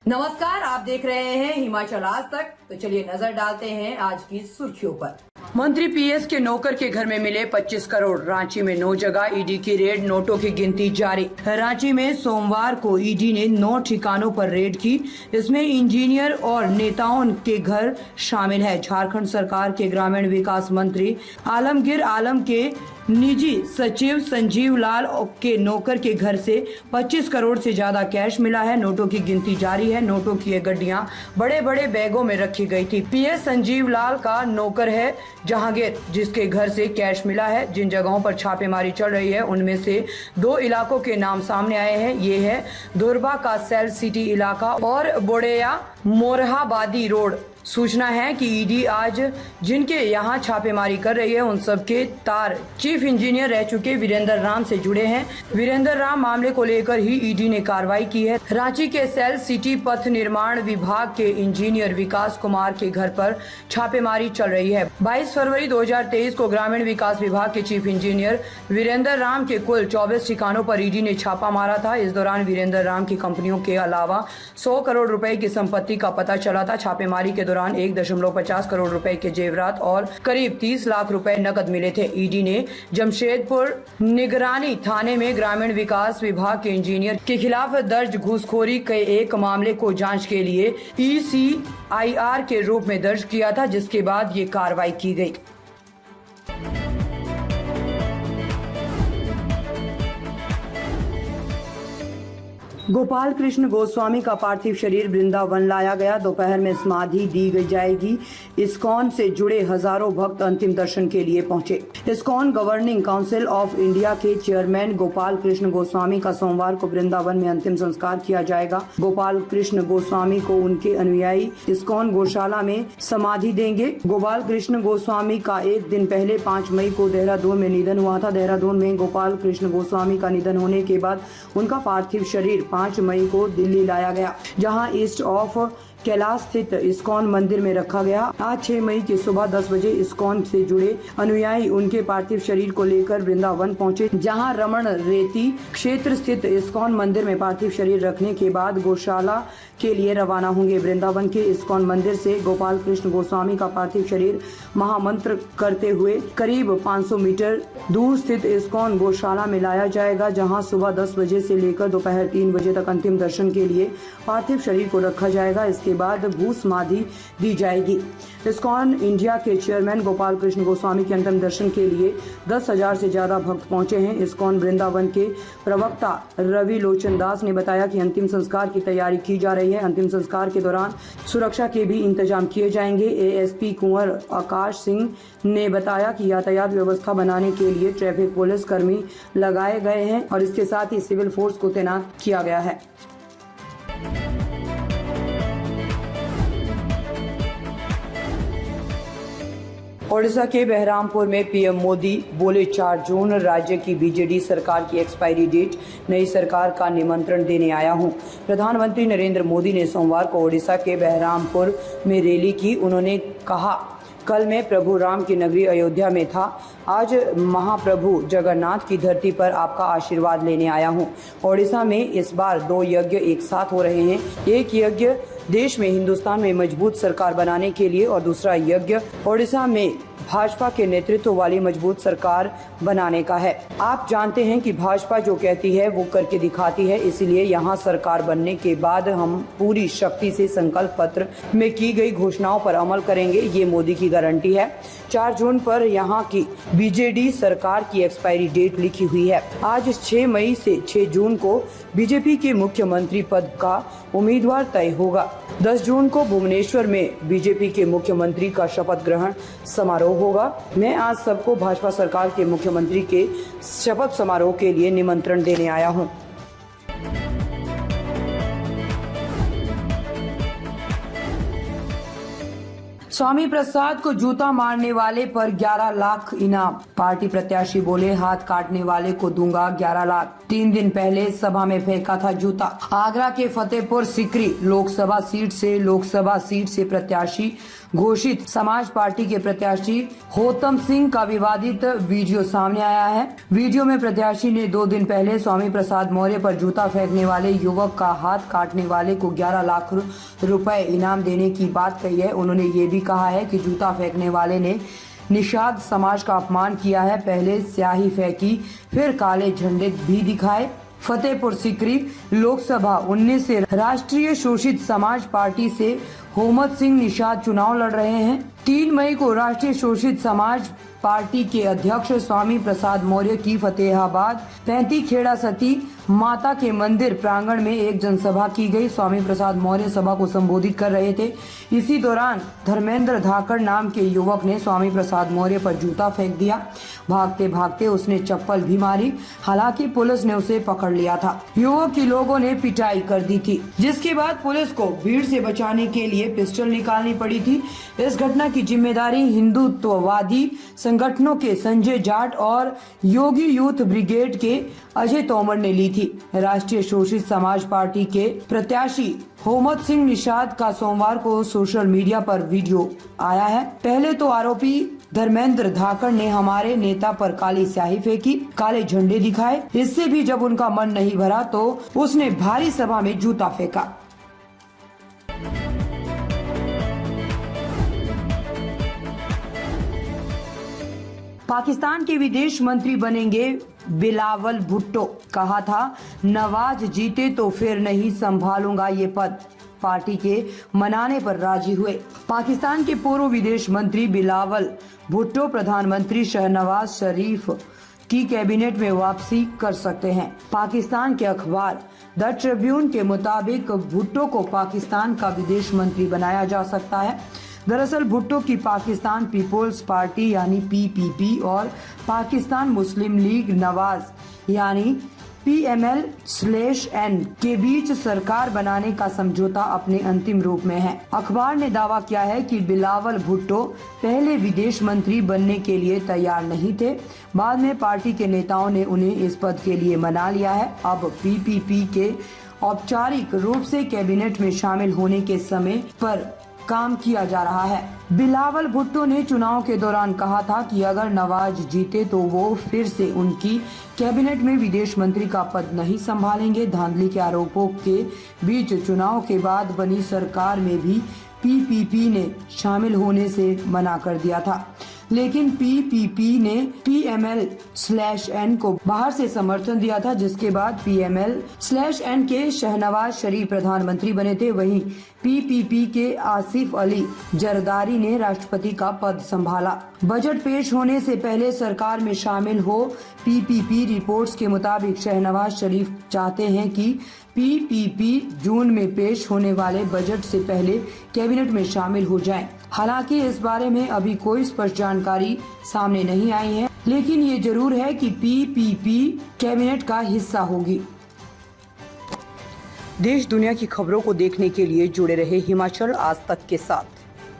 नमस्कार, आप देख रहे हैं हिमाचल आज तक। तो चलिए नजर डालते हैं आज की सुर्खियों पर। मंत्री पीएस के नौकर के घर में मिले 25 करोड़। रांची में 9 जगह ईडी की रेड, नोटों की गिनती जारी। रांची में सोमवार को ईडी ने 9 ठिकानों पर रेड की। इसमें इंजीनियर और नेताओं के घर शामिल है। झारखंड सरकार के ग्रामीण विकास मंत्री आलमगीर आलम के निजी सचिव संजीव लाल के नौकर के घर से 25 करोड़ से ज्यादा कैश मिला है। नोटों की गिनती जारी है। नोटों की ये गड्डियां बड़े बड़े बैगों में रखी गई थी। पीएस संजीव लाल का नौकर है जहांगीर, जिसके घर से कैश मिला है। जिन जगहों पर छापेमारी चल रही है उनमें से 2 इलाकों के नाम सामने आए हैं। ये है धुर्बा का सेल सिटी इलाका और बोड़ेया मोरहाबादी रोड। सूचना है कि ईडी आज जिनके यहाँ छापेमारी कर रही है उन सबके तार चीफ इंजीनियर रह चुके वीरेंद्र राम से जुड़े हैं। वीरेंद्र राम मामले को लेकर ही ईडी ने कार्रवाई की है। रांची के सेल सिटी पथ निर्माण विभाग के इंजीनियर विकास कुमार के घर पर छापेमारी चल रही है। 22 फरवरी 2023 को ग्रामीण विकास विभाग के चीफ इंजीनियर वीरेंद्र राम के कुल 24 ठिकानों पर ईडी ने छापा मारा था। इस दौरान वीरेंद्र राम की कंपनियों के अलावा 100 करोड़ रुपए की संपत्ति का पता चला था। छापेमारी के दौरान 1.50 करोड़ रुपए के जेवरात और करीब 30 लाख रुपए नकद मिले थे। ईडी ने जमशेदपुर निगरानी थाने में ग्रामीण विकास विभाग के इंजीनियर के खिलाफ दर्ज घूसखोरी के एक मामले को जांच के लिए ECIR के रूप में दर्ज किया था, जिसके बाद ये कार्रवाई की गई। गोपाल कृष्ण गोस्वामी का पार्थिव शरीर वृंदावन लाया गया। दोपहर में समाधि दी जाएगी। इस्कॉन से जुड़े हजारों भक्त अंतिम दर्शन के लिए पहुंचे। ISKCON governing council of India के चेयरमैन गोपाल कृष्ण गोस्वामी का सोमवार को वृंदावन में अंतिम संस्कार किया जाएगा। गोपाल कृष्ण गोस्वामी को उनके अनुयायी इस्कॉन गौशाला में समाधि देंगे। गोपाल कृष्ण गोस्वामी का एक दिन पहले 5 मई को देहरादून में निधन हुआ था। देहरादून में गोपाल कृष्ण गोस्वामी का निधन होने के बाद उनका पार्थिव शरीर 5 मई को दिल्ली लाया गया, जहां ईस्ट ऑफ कैलाश स्थित इस्कॉन मंदिर में रखा गया। आज 6 मई की सुबह 10 बजे इस्कॉन से जुड़े अनुयायी उनके पार्थिव शरीर को लेकर वृंदावन पहुंचे, जहां रमण रेती क्षेत्र स्थित इस्कॉन मंदिर में पार्थिव शरीर रखने के बाद गौशाला के लिए रवाना होंगे। वृंदावन के इस्कॉन मंदिर से गोपाल कृष्ण गोस्वामी का पार्थिव शरीर महामंत्र करते हुए करीब 500 मीटर दूर स्थित इस्कॉन गौशाला में लाया जाएगा, जहां सुबह 10 बजे से लेकर दोपहर 3 बजे तक अंतिम दर्शन के लिए पार्थिव शरीर को रखा जाएगा। इसके बाद भू समाधि दी जाएगी। इस्कॉन इंडिया के चेयरमैन गोपाल कृष्ण गोस्वामी के अंतिम दर्शन के लिए 10,000 से ज्यादा भक्त पहुंचे हैं। इस्कॉन वृंदावन के प्रवक्ता रवि लोचन दास ने बताया कि अंतिम संस्कार की तैयारी की जा रही है। अंतिम संस्कार के दौरान सुरक्षा के भी इंतजाम किए जाएंगे। ASP कुंवर आकाश सिंह ने बताया कि यातायात व्यवस्था बनाने के लिए ट्रैफिक पुलिस कर्मी लगाए गए हैं और इसके साथ ही सिविल फोर्स को तैनात किया गया है। ओडिशा के बहरामपुर में पीएम मोदी बोले 4 जून राज्य की बीजेडी सरकार की एक्सपायरी डेट, नई सरकार का निमंत्रण देने आया हूं। प्रधानमंत्री नरेंद्र मोदी ने सोमवार को ओडिशा के बहरामपुर में रैली की। उन्होंने कहा, कल मैं प्रभु राम की नगरी अयोध्या में था। आज महाप्रभु जगन्नाथ की धरती पर आपका आशीर्वाद लेने आया हूं। ओडिशा में इस बार 2 यज्ञ एक साथ हो रहे हैं। एक यज्ञ देश में हिंदुस्तान में मजबूत सरकार बनाने के लिए और दूसरा यज्ञ ओडिशा में भाजपा के नेतृत्व वाली मजबूत सरकार बनाने का है। आप जानते हैं कि भाजपा जो कहती है वो करके दिखाती है, इसीलिए यहाँ सरकार बनने के बाद हम पूरी शक्ति से संकल्प पत्र में की गई घोषणाओं पर अमल करेंगे, ये मोदी की गारंटी है। 4 जून पर यहाँ की बीजेडी सरकार की एक्सपायरी डेट लिखी हुई है। आज 6 मई से 6 जून को बीजेपी के मुख्यमंत्री पद का उम्मीदवार तय होगा। 10 जून को भुवनेश्वर में बीजेपी के मुख्यमंत्री का शपथ ग्रहण समारोह होगा। मैं आज सबको भाजपा सरकार के मुख्यमंत्री के शपथ समारोह के लिए निमंत्रण देने आया हूं। स्वामी प्रसाद को जूता मारने वाले पर 11 लाख इनाम। पार्टी प्रत्याशी बोले, हाथ काटने वाले को दूंगा 11 लाख। 3 दिन पहले सभा में फेंका था जूता। आगरा के फतेहपुर सीकरी लोकसभा सीट से प्रत्याशी घोषित समाज पार्टी के प्रत्याशी होतम सिंह का विवादित वीडियो सामने आया है। वीडियो में प्रत्याशी ने 2 दिन पहले स्वामी प्रसाद मौर्य पर जूता फेंकने वाले युवक का हाथ काटने वाले को 11 लाख रुपए इनाम देने की बात कही है। उन्होंने ये भी कहा है कि जूता फेंकने वाले ने निषाद समाज का अपमान किया है। पहले स्याही फेंकी, फिर काले झंडे भी दिखाए। फतेहपुर सीकरी लोकसभा 19 से राष्ट्रीय शोषित समाज पार्टी से होमत सिंह निषाद चुनाव लड़ रहे हैं। 3 मई को राष्ट्रीय शोषित समाज पार्टी के अध्यक्ष स्वामी प्रसाद मौर्य की फतेहाबाद 35 खेड़ा सती माता के मंदिर प्रांगण में एक जनसभा की गई। स्वामी प्रसाद मौर्य सभा को संबोधित कर रहे थे। इसी दौरान धर्मेंद्र धाकड़ नाम के युवक ने स्वामी प्रसाद मौर्य पर जूता फेंक दिया। भागते भागते उसने चप्पल भी मारी। हालांकि पुलिस ने उसे पकड़ लिया था। युवक की लोगों ने पिटाई कर दी थी, जिसके बाद पुलिस को भीड़ से बचाने के लिए पिस्टल निकालनी पड़ी थी। इस घटना की जिम्मेदारी हिंदुत्ववादी संगठनों के संजय जाट और योगी यूथ ब्रिगेड के अजय तोमर ने ली थी। राष्ट्रीय शोषित समाज पार्टी के प्रत्याशी होमत सिंह निषाद का सोमवार को सोशल मीडिया पर वीडियो आया है। पहले तो आरोपी धर्मेंद्र धाकड़ ने हमारे नेता पर काली स्याही फेंकी, काले झंडे दिखाए। इससे भी जब उनका मन नहीं भरा तो उसने भारी सभा में जूता फेंका। पाकिस्तान के विदेश मंत्री बनेंगे बिलावल भुट्टो। कहा था नवाज जीते तो फिर नहीं संभालूंगा ये पद। पार्टी के मनाने पर राजी हुए। पाकिस्तान के पूर्व विदेश मंत्री बिलावल भुट्टो प्रधानमंत्री शहनवाज शरीफ की कैबिनेट में वापसी कर सकते हैं। पाकिस्तान के अखबार द ट्रिब्यून के मुताबिक भुट्टो को पाकिस्तान का विदेश मंत्री बनाया जा सकता है। दरअसल भुट्टो की पाकिस्तान पीपुल्स पार्टी यानी पीपीपी और पाकिस्तान मुस्लिम लीग नवाज यानी PML/N के बीच सरकार बनाने का समझौता अपने अंतिम रूप में है। अखबार ने दावा किया है कि बिलावल भुट्टो पहले विदेश मंत्री बनने के लिए तैयार नहीं थे। बाद में पार्टी के नेताओं ने उन्हें इस पद के लिए मना लिया है। अब PPP के औपचारिक रूप से कैबिनेट में शामिल होने के समय पर काम किया जा रहा है। बिलावल भुट्टो ने चुनाव के दौरान कहा था कि अगर नवाज जीते तो वो फिर से उनकी कैबिनेट में विदेश मंत्री का पद नहीं संभालेंगे। धांधली के आरोपों के बीच चुनाव के बाद बनी सरकार में भी PPP ने शामिल होने से मना कर दिया था, लेकिन PPP ने PML/N को बाहर से समर्थन दिया था, जिसके बाद PML/N के शहनवाज शरीफ प्रधानमंत्री बने थे। वहीं PPP के आसिफ अली जरदारी ने राष्ट्रपति का पद संभाला। बजट पेश होने से पहले सरकार में शामिल हो। PPP रिपोर्ट्स के मुताबिक शहनवाज शरीफ चाहते हैं कि PPP जून में पेश होने वाले बजट से पहले कैबिनेट में शामिल हो जाएं। हालांकि इस बारे में अभी कोई स्पष्ट जानकारी सामने नहीं आई है, लेकिन ये जरूर है कि PPP कैबिनेट का हिस्सा होगी। देश दुनिया की खबरों को देखने के लिए जुड़े रहे हिमाचल आज तक के साथ।